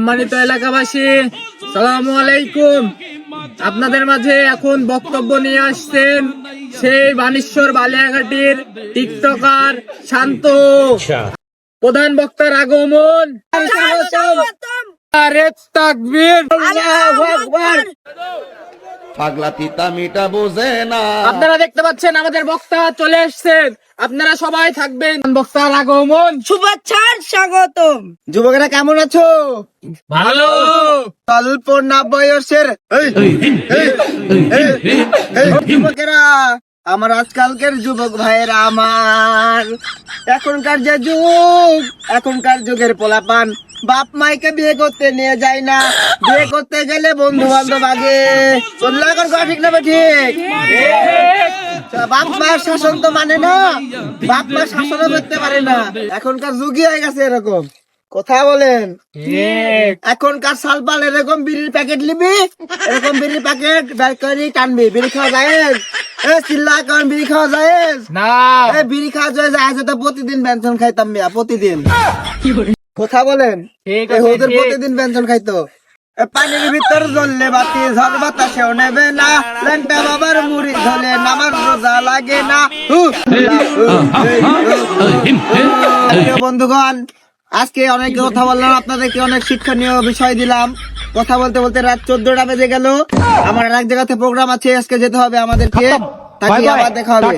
সম্মানিত এলাকাবাসী, সালামু আলাইকুম। আপনাদের মাঝে এখন বক্তব্য নিয়ে আসছেন সেই বানেশ্বর বালিয়াঘাটির টিকটকার শান্ত। প্রধান বক্তার আগমন। আরে তাকবীর, আল্লাহু আকবার। পাগলা তিতা মিটা বোঝে না। আপনারা দেখতে পাচ্ছেন আমাদের বক্তা চলে এসেছেন, আপনারা সবাই থাকবেন। বক্তার আগমন, শুভেচ্ছা স্বাগতম। যুবকেরা কেমন আছো? ভালো। অল্প না বয়সের যুবকেরা, আমার আজকালকের যুবক ভাইয়েরা, আমার এখনকার যে যুগ, এখনকার যুগের পোলাপান বাপ মাইকে বিয়ে করতে নিয়ে যায় না, বিয়ে করতে গেলে বন্ধু বান্ধব আগে। চললো এখন কথা ঠিক না? ঠিক। বাপ মায়ের শাসন তো মানে না, বাপ মায়ের শাসনও করতে পারে না। এখনকার যুগই হয়ে গেছে এরকম। কথা বলেন। এখনকার সালপাল এরকম বিড়ির প্যাকেট নিবি, এরকম বিড়ির প্যাকেট বের করে টানবি। বিড়ি খাওয়া যায়? চিল্লা কারণ বিড়ি খাওয়া যায় না? বিড়ি খাওয়া যায় তো প্রতিদিন ব্যঞ্জন খাইতাম মিয়া, প্রতিদিন। কথা বলেন। ওদের প্রতিদিন ব্যঞ্জন খাইতো। পানির ভিতর জ্বললে বাতি ঝড় বাতাসেও নেবে না, ল্যাংটা বাবার মুড়ি ঝোলে নামার রোজা লাগে না। বন্ধুগণ, আজকে অনেক কথা বললাম, আপনাদেরকে অনেক শিক্ষণীয় বিষয় দিলাম। কথা বলতে বলতে রাত 14টা বেজে গেল। আমার এক জায়গাতে প্রোগ্রাম আছে, আজকে যেতে হবে আমাদেরকে। তাকে আবার দেখা হবে।